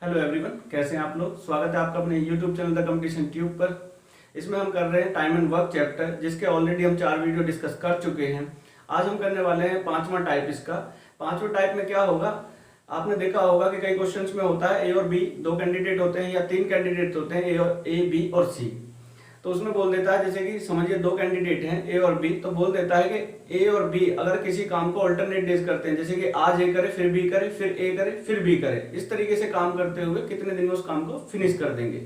Hello everyone, कैसे हैं आप लोग। स्वागत है आपका अपने YouTube channel the competition tube पर। इसमें हम कर रहे हैं टाइम एंड वर्क चैप्टर, जिसके ऑलरेडी हम 4 वीडियो डिस्कस कर चुके हैं। आज हम करने वाले हैं 5वां टाइप। इसका 5वां टाइप में क्या होगा, आपने देखा होगा कि कई क्वेश्चंस में होता है ए और बी, 2 कैंडिडेट होते हैं या 3 कैंडिडेट होते हैं, ए बी और सी। तो उसमें बोल देता है, जैसे कि समझिए 2 कैंडिडेट हैं ए और बी, तो बोल देता है कि ए और बी अगर किसी काम को अल्टरनेट डेज करते हैं, जैसे कि आज ए करे फिर बी करे फिर ए करे फिर बी करे, इस तरीके से काम करते हुए कितने दिन में उस काम को फिनिश कर देंगे।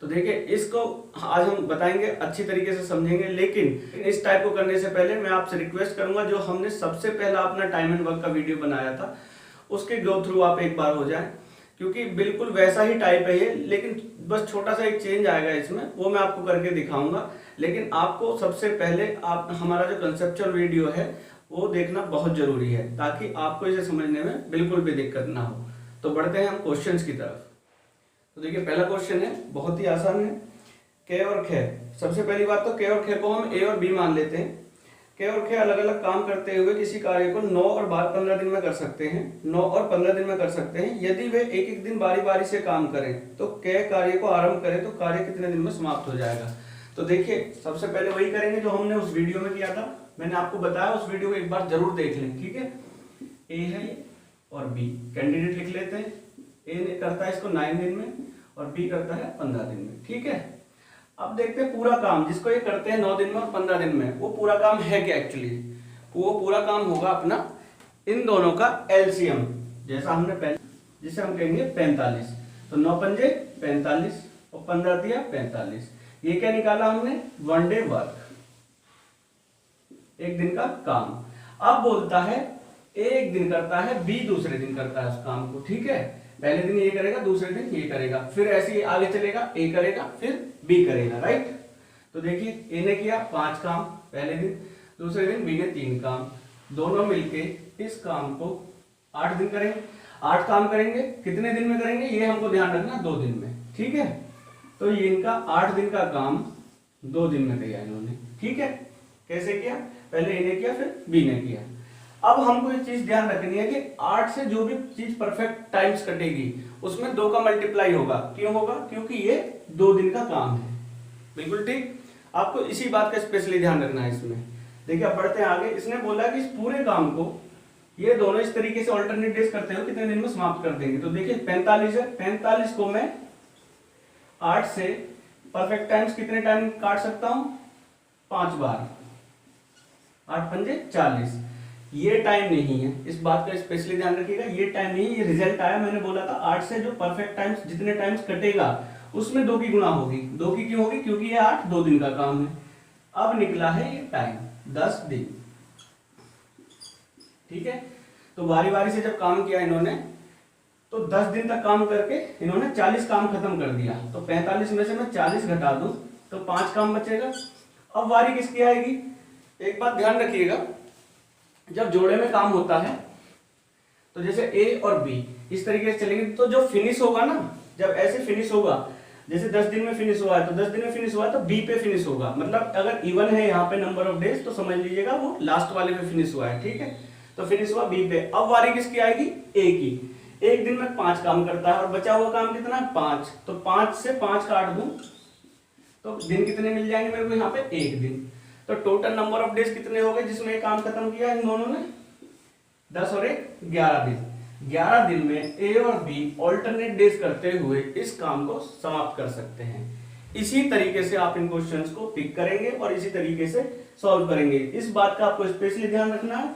तो देखिए, इसको आज हम बताएंगे, अच्छी तरीके से समझेंगे। लेकिन इस टाइप को करने से पहले मैं आपसे रिक्वेस्ट करूंगा, जो हमने सबसे पहला अपना टाइम एंड वर्क का वीडियो बनाया था उसके गो थ्रू आप एक बार हो जाएं, क्योंकि बिल्कुल वैसा ही टाइप है ये, लेकिन बस छोटा सा एक चेंज आएगा इसमें, वो मैं आपको करके दिखाऊंगा। लेकिन आपको सबसे पहले आप हमारा जो कंसेप्चुअल वीडियो है वो देखना बहुत जरूरी है, ताकि आपको इसे समझने में बिल्कुल भी दिक्कत ना हो। तो बढ़ते हैं हम क्वेश्चंस की तरफ। तो देखिए, पहला क्वेश्चन है, बहुत ही आसान है। के और खे, सबसे पहली बात तो के और खे को हम ए और बी मान लेते हैं। के और खे अलग अलग काम करते हुए किसी कार्य को 9 और 15 दिन में कर सकते हैं, 9 और 15 दिन में कर सकते हैं। यदि वे एक एक दिन बारी बारी से काम करें तो के कार्य को आरंभ करें तो कार्य कितने दिन में समाप्त हो जाएगा। तो देखिए, सबसे पहले वही करेंगे जो हमने उस वीडियो में किया था। मैंने आपको बताया, उस वीडियो को एक बार जरूर देख लें, ठीक है। ए है और बी, कैंडिडेट लिख लेते हैं। ए करता है इसको 9 दिन में और बी करता है 15 दिन में, ठीक है। अब देखते हैं पूरा काम जिसको ये करते हैं 9 दिन में और 15 दिन में, वो पूरा काम है क्या एक्चुअली। वो पूरा काम होगा अपना इन दोनों का एलसीएम, जैसा हमने पहले, जिसे हम कहेंगे 45। तो 9 पंजे 45 और 15 दिया 45। ये क्या निकाला हमने, 1 डे वर्क, एक दिन का काम। अब बोलता है एक दिन करता है, बी दूसरे दिन करता है उस काम को, ठीक है। पहले दिन ये करेगा, दूसरे दिन ये करेगा, फिर ऐसे ही आगे चलेगा, ए करेगा फिर बी करेगा, राइट। तो देखिए, ए ने किया 5 काम पहले दिन, दूसरे दिन बी ने 3 काम, दोनों मिलके इस काम को 8 दिन करेंगे। 8 काम करेंगे, कितने दिन में करेंगे ये हमको ध्यान रखना, 2 दिन में, ठीक है। तो ये इनका 8 दिन का काम 2 दिन में किया इन्होंने, ठीक है। कैसे किया, पहले ए ने किया फिर बी ने किया। अब हमको ये चीज ध्यान रखनी है कि 8 से जो भी चीज परफेक्ट टाइम्स कटेगी उसमें 2 का मल्टीप्लाई होगा। क्यों होगा, क्योंकि ये 2 दिन का काम है, बिल्कुल ठीक। आपको इसी बात का स्पेशली ध्यान रखना है इसमें। देखिए, अब बढ़ते हैं आगे। इसने बोला कि इस पूरे काम को ये दोनों इस तरीके से अल्टरनेट डेज करते हो कितने दिन में समाप्त कर देंगे। तो देखिए 45 है, 45 को मैं 8 से परफेक्ट टाइम्स कितने टाइम काट सकता हूं, 5 बार, 8 पंजे 40। ये टाइम नहीं है, इस बात का स्पेशली ध्यान रखिएगा, ये टाइम नहीं है, ये रिजल्ट आया। मैंने बोला था 8 से जो परफेक्ट टाइम्स जितने टाइम्स कटेगा उसमें 2 की गुणा होगी। 2 की क्यों होगी, क्योंकि ये 8 2 दिन का काम है। अब निकला है ये टाइम 10 दिन, ठीक है। तो बारी बारी से जब काम किया इन्होंने, तो 10 दिन तक काम करके इन्होंने 40 काम खत्म कर दिया। तो 45 में से मैं 40 घटा दूं तो 5 काम बचेगा। अब बारी किसकी आएगी, एक बात ध्यान रखिएगा, जब जोड़े में काम होता है तो जैसे ए और बी इस तरीके से चलेंगे, तो जो फिनिश होगा ना, जब ऐसे फिनिश होगा, जैसे 10 दिन में फिनिश हुआ है तो 10 दिन में फिनिश हुआ है तो बी पे फिनिश होगा। मतलब अगर इवन है यहाँ पे नंबर ऑफ डेज तो समझ लीजिएगा वो लास्ट वाले पे फिनिश हुआ है, ठीक है। तो फिनिश हुआ बी पे। अब बारी किसकी आएगी, ए की। एक दिन में 5 काम करता है और बचा हुआ काम कितना है, 5। तो 5 से 5 काट दूं तो दिन कितने मिल जाएंगे मेरे को, यहाँ पे 1 दिन। तो टोटल नंबर ऑफ डेज कितने हो गए जिसमें ये काम खत्म किया इन दोनों ने, 10 और 1 11 दिन। 11 दिन में ए और बी ऑल्टरनेट डेज करते हुए इस काम को समाप्त कर सकते हैं। इसी तरीके से आप इन क्वेश्चंस को पिक करेंगे और इसी तरीके से सॉल्व करेंगे। इस बात का आपको स्पेशली ध्यान रखना है,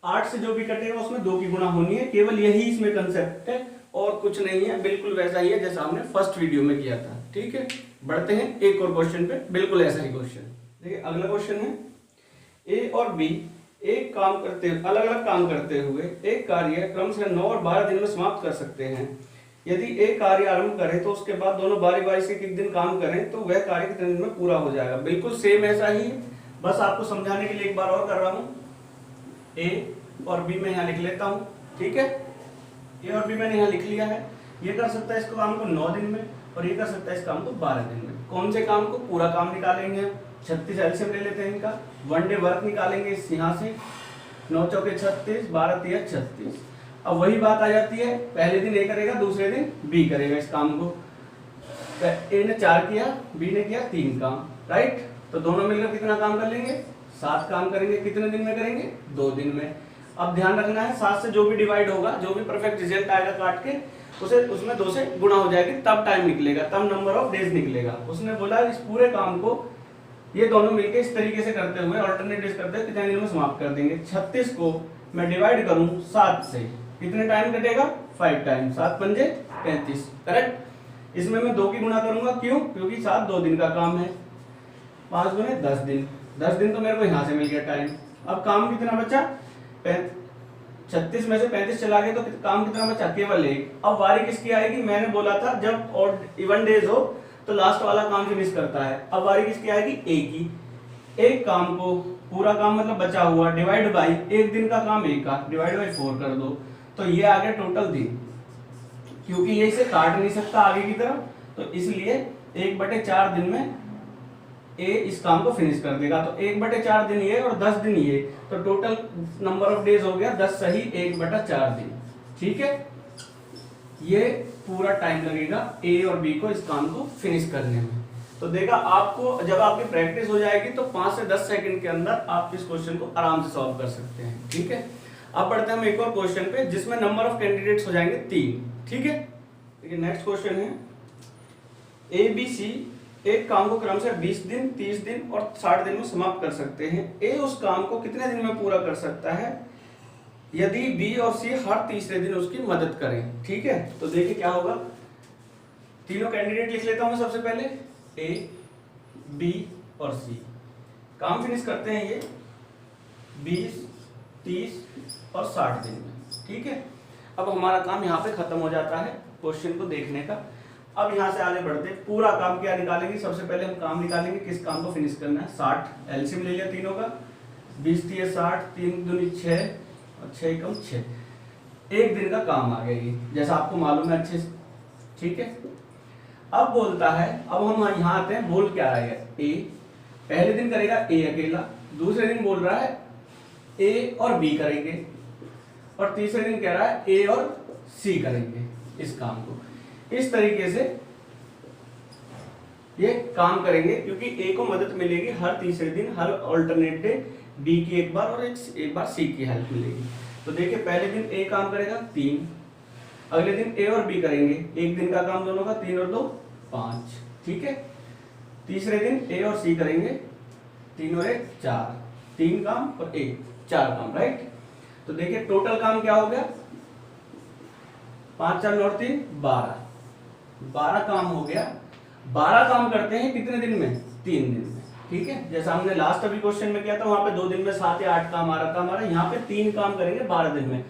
8 से जो भी कटेगा उसमें 2 की गुणा होनी है, केवल यही इसमें कंसेप्ट है और कुछ नहीं है, बिल्कुल वैसा ही है जैसा हमने फर्स्ट वीडियो में किया था, ठीक है। बढ़ते हैं एक और क्वेश्चन पे, बिल्कुल ऐसा ही क्वेश्चन। देखिए, अगला क्वेश्चन है, ए और बी एक काम करते अलग अलग काम करते हुए एक कार्य क्रमशः 9 और 12 दिन में समाप्त कर सकते हैं। यदि एक कार्य आरंभ करें तो उसके बाद दोनों बारी बारी से एक दिन काम करें तो वह कार्य कितने दिन में पूरा हो जाएगा। बिल्कुल सेम ऐसा ही, बस आपको समझाने के लिए एक बार और कर रहा हूं। ए और बी में यहाँ लिख लेता हूं, ठीक है। ए और बी मैंने यहाँ लिख लिया है। ये कर सकता है इस काम को 9 दिन में और ये कर सकता है इस काम को 12 दिन में। कौन से काम को, पूरा काम निकालेंगे। 36 एलसीएम ले लेते हैं इनका, 1 डे वर्क निकालेंगे यहाँ से, 9 चौके 36, 12 तिया 36। अब वही बात आ जाती है, पहले दिन ए करेगा, दूसरे दिन बी करेगा इस काम को। ए ने 4 किया, बी ने किया 3 काम, राइट। तो दोनों मिलकर कितना काम कर लेंगे? 7 काम करेंगे। कितने दिन में करेंगे? 2 दिन में। अब ध्यान रखना है 7 से जो भी डिवाइड होगा, जो भी परफेक्ट रिजल्ट आएगा काट के, उसे उसमें 2 से गुणा हो जाएगी, तब टाइम निकलेगा, तब नंबर ऑफ डेज निकलेगा। उसने बोला इस पूरे काम को ये दोनों मिलकर इस तरीके से करते हुए, अल्टरनेट डेज करते हुए कितने दिन में समाप्त कर देंगे। 36 को मैं डिवाइड करूं 7 से, कितने टाइम कटेगा? 5 टाइम। 7 पंजे 35, करेक्ट। इसमें मैं 2 की गुणा करूंगा, क्यों? क्योंकि 7 2 दिन का काम है। 5 गुने 10 दिन, 10 दिन तो मेरे को यहाँ से मिल गया टाइम। अब काम कितना बचा? 36 में से 35 चला गया, तो काम कितना बचा? केवल 1। अब बारी किसकी आएगी? मैंने बोला था जब और इवन डेज हो तो लास्ट वाला काम फिनिश करता है। अब बारी किसकी आएगी? ए की। एक काम को, पूरा काम मतलब बचा हुआ, डिवाइड बाई एक दिन का काम एक का, डिवाइड बाई 4 कर दो, तो ये आ गया टोटल दिन। क्योंकि ये इसे काट नहीं सकता आगे की तरफ, तो इसलिए 1/4 दिन में ए इस काम को फिनिश कर देगा। तो 1/4 दिन ये और 10 दिन ये, तो टोटल नंबर ऑफ डेज हो गया 10 सही 1/4 दिन। ठीक है, ये पूरा टाइम लगेगा ए और बी को इस काम को फिनिश करने में। तो देखा आपको, जब आपकी प्रैक्टिस हो जाएगी तो 5 से 10 सेकंड के अंदर आप इस क्वेश्चन को आराम से सॉल्व कर सकते हैं। ठीक है, अब बढ़ते हैं हम एक और क्वेश्चन पे, जिसमें नंबर ऑफ कैंडिडेट्स हो जाएंगे 3। ठीक है, देखिए नेक्स्ट क्वेश्चन है, ए बी सी एक काम को क्रम से 20 दिन, 30 दिन और 60 दिन में समाप्त कर सकते हैं। ए उस काम को कितने दिन में पूरा कर सकता है यदि बी और सी हर तीसरे दिन उसकी मदद करें। ठीक है, तो देखिए क्या होगा। तीनों कैंडिडेट लिख लेता हूं मैं सबसे पहले, ए बी और सी। काम फिनिश करते हैं ये 20, 30 और 60 दिन में। ठीक है, अब हमारा काम यहाँ पे खत्म हो जाता है क्वेश्चन को देखने का। अब यहाँ से आगे बढ़ते हैं, पूरा काम क्या निकालेंगे। सबसे पहले हम काम निकालेंगे, किस काम को फिनिश करना है। 60 एलसीएम ले लिया तीनों का, 20 3 60, 3 दूनी 6 और 6 कम 6। एक दिन का काम आ गया ये, जैसा आपको मालूम है अच्छे से। ठीक है, अब बोलता है, अब हम यहाँ आते हैं, बोल क्या आएगा? ए पहले दिन करेगा ए अकेला, दूसरे दिन बोल रहा है ए और बी करेंगे, और तीसरे दिन कह रहा है ए और सी करेंगे इस काम को। इस तरीके से ये काम करेंगे, क्योंकि ए को मदद मिलेगी हर तीसरे दिन, हर अल्टरनेट डे बी की एक बार और एक बार सी की हेल्प मिलेगी। तो देखिए पहले दिन ए काम करेगा 3, अगले दिन ए और बी करेंगे, एक दिन का काम दोनों का, 3 और 2 5। ठीक है, तीसरे दिन ए और सी करेंगे, 3 और 1 4, 3 काम और 1 4 काम, राइट। तो देखिए टोटल काम क्या हो गया? 5 4 और 3 12 काम हो गया। 12 काम करते हैं कितने दिन में? 3 दिन में। ठीक है, जैसा हमने लास्ट अभी क्वेश्चन में किया था, वहां पे 2 दिन में 7 या 8 काम आ रहा था हमारा, यहाँ पे 3 काम करेंगे 12 दिन में।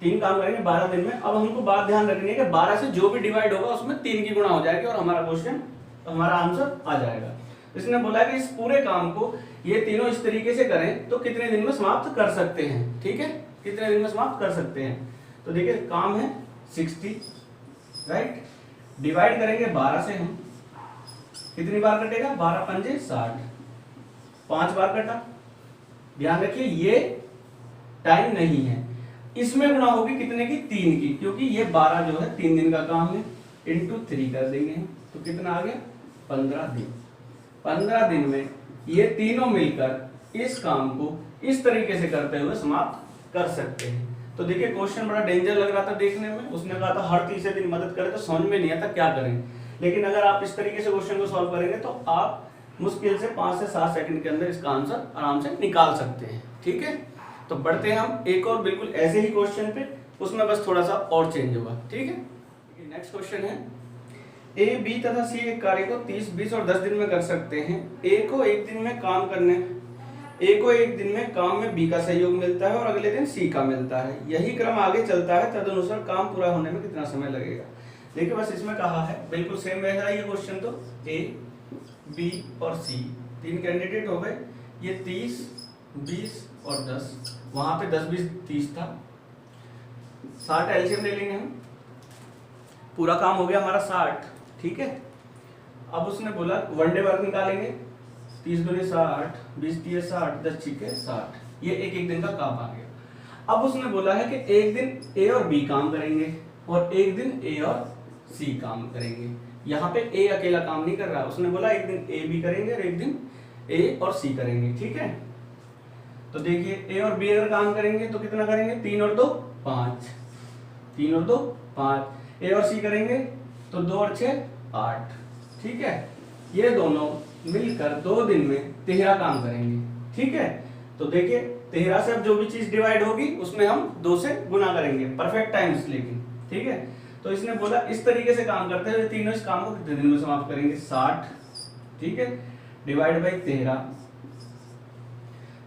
3 काम करेंगे 12 दिन में। अब हमको बात ध्यान रखनी है कि 12 से जो भी डिवाइड होगा उसमें 3 की गुणा हो जाएगी और हमारा क्वेश्चन, हमारा आंसर आ जाएगा। इसने बोला कि इस पूरे काम को ये तीनों इस तरीके से करें तो कितने दिन में समाप्त कर सकते हैं। ठीक है, कितने दिन में समाप्त कर सकते हैं। तो देखिए काम है 60, राइट। डिवाइड करेंगे 12 से हम, कितनी बार कटेगा? 12 पंजे 60, 5 बार कटा। ध्यान रखिए ये टाइम नहीं है, इसमें गुणा होगी कितने की? 3 की, क्योंकि ये 12 जो है 3 दिन का काम है, इंटू 3 कर देंगे हम, तो कितना आ गया? 15 दिन। 15 दिन में ये तीनों मिलकर इस काम को इस तरीके से करते हुए समाप्त कर सकते हैं। तो देखिए क्वेश्चन बड़ा डेंजर लग रहा था देखने में, उसने कहा था हर तीसरे दिन मदद करें, तो समझ में नहीं आता क्या करें। लेकिन अगर आप इस तरीके से क्वेश्चन को सॉल्व करेंगे तो आप मुश्किल से 5 से 7 सेकंड के अंदर इसका आंसर आराम से निकाल सकते हैं। ठीक है, तो बढ़ते हैं हम एक और बिल्कुल ऐसे ही क्वेश्चन पे, उसमें बस थोड़ा सा और चेंज होगा। ठीक है, नेक्स्ट क्वेश्चन है, ए बी तथा सी एक कार्य को 30 20 और 10 दिन में कर सकते हैं। ए को एक दिन में काम में बी का सहयोग मिलता है और अगले दिन सी का मिलता है। यही क्रम आगे चलता है, तदनुसार काम पूरा होने में कितना समय लगेगा। देखिए बस इसमें कहा है बिल्कुल सेम रहेगा ये क्वेश्चन। तो ए बी और सी 3 कैंडिडेट हो गए, ये 30 20 और 10, वहां पे 10 20 30 था, 60 एलसीएम ले लेंगे हम, पूरा काम हो गया हमारा 60। ठीक है, अब उसने बोला वन डे वर्क निकालेंगे, 30 दूनी 60, 20 30 60, 10 6 60, ये एक दिन का काम आ गया। अब उसने बोला है कि एक दिन ए और बी काम करेंगे और एक दिन ए और सी काम करेंगे। यहाँ पे ए अकेला काम नहीं कर रहा, उसने बोला एक दिन ए बी करेंगे और एक दिन ए और सी करेंगे, ठीक है। तो देखिए ए और बी अगर काम करेंगे तो कितना करेंगे, 3 और 2 5, 3 और 2 5। ए और सी करेंगे तो 2 और 6 8, ठीक है। ये दोनों मिलकर 2 दिन में 13 काम करेंगे, ठीक है। तो देखिए 13 से अब जो भी चीज डिवाइड होगी उसमें हम 2 से गुना करेंगे, परफेक्ट टाइम्स लेकिन, ठीक है। तो इसने बोला इस तरीके से काम करते हैं, तीनों इस काम को कितने दिन में समाप्त करेंगे, 60, ठीक है, डिवाइड बाई 13।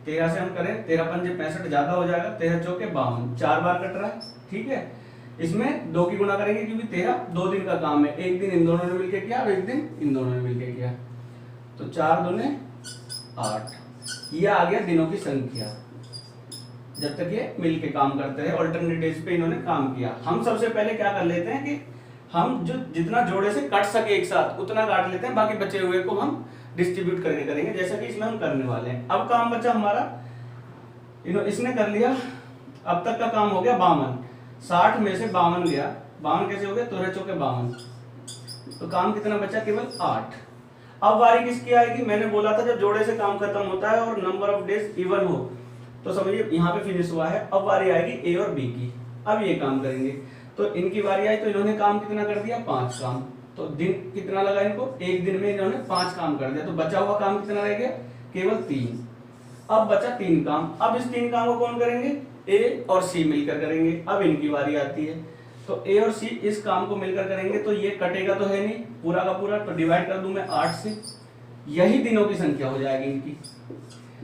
13 से हम करें 13 पंजे 65, ज्यादा हो जाएगा, 13 चौके 52, 4 बार कट रहा है, ठीक है। इसमें 2 की गुना करेंगे क्योंकि 13 2 दिन का काम है, एक दिन इन दोनों ने मिलकर किया और एक दिन इन दोनों ने मिलकर किया, तो 4 दूने 8। ये आ गया दिनों की संख्या जब तक ये मिल के काम करते हैं, ऑल्टरनेट डेज पे इन्होंने काम किया। हम सबसे पहले क्या कर लेते हैं कि हम जो जितना जोड़े से कट सके एक साथ उतना काट लेते हैं, बाकी बचे हुए को हम डिस्ट्रीब्यूट करके करेंगे, जैसा कि इसमें हम करने वाले हैं। अब काम बचा हमारा, इसने कर लिया, अब तक का काम हो गया 52, 60 में से 52 गया, 52 कैसे हो गया, 13 चौके 52, तो काम कितना बचा, केवल 8। अब बारी किसकी आएगी, मैंने बोला था जब जोड़े से काम खत्म होता है और नंबर ऑफ डेज इवन हो तो समझिए यहाँ पे फिनिश हुआ है। अब बारी आएगी ए और बी की, अब ये काम करेंगे, तो इनकी बारी आई तो इन्होंने काम कितना कर दिया, 5 काम। तो दिन कितना लगा इनको, एक दिन में इन्होंने 5 काम कर दिया, तो बचा हुआ काम कितना रह गया, केवल 3। अब बचा 3 काम, अब इस 3 काम को कौन करेंगे, ए और सी मिलकर करेंगे। अब इनकी बारी आती है, तो ए और सी इस काम को मिलकर करेंगे, तो ये कटेगा तो है नहीं पूरा का पूरा, तो डिवाइड कर दूं मैं 8 से, यही दिनों की संख्या हो जाएगी इनकी।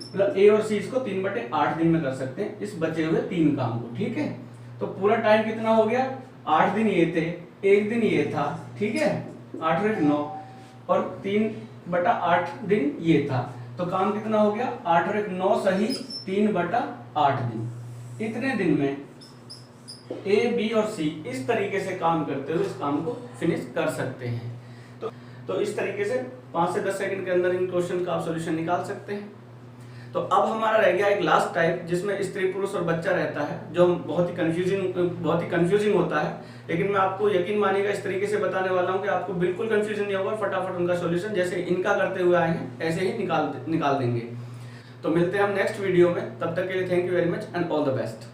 मतलब ए और सी इसको 3/8 दिन में कर सकते हैं इस बचे हुए 3 काम को, ठीक है। तो पूरा टाइम कितना हो गया, 8 दिन ये थे, एक दिन ये था, ठीक है, 8 और 9 और 3/8 दिन ये था, तो काम कितना हो गया, 8 और 9 सही 3/8 दिन। इतने दिन में ए बी और सी इस तरीके से काम करते हुए इस काम को फिनिश कर सकते हैं। तो इस तरीके से 5 से 10 सेकंड के अंदर इन क्वेश्चन का आप सॉल्यूशन निकाल सकते हैं। तो अब हमारा रह गया एक लास्ट टाइप जिसमें स्त्री पुरुष और बच्चा रहता है, जो बहुत ही कंफ्यूजिंग होता है, लेकिन मैं आपको यकीन मानिएगा इस तरीके से बताने वाला हूं कि आपको बिल्कुल कंफ्यूजन नहीं होगा, फटाफट उनका सॉल्यूशन जैसे इनका करते हुए आए हैं ऐसे ही निकाल देंगे। तो मिलते हैं हम नेक्स्ट वीडियो में, तब तक के लिए thank you very much and all the best.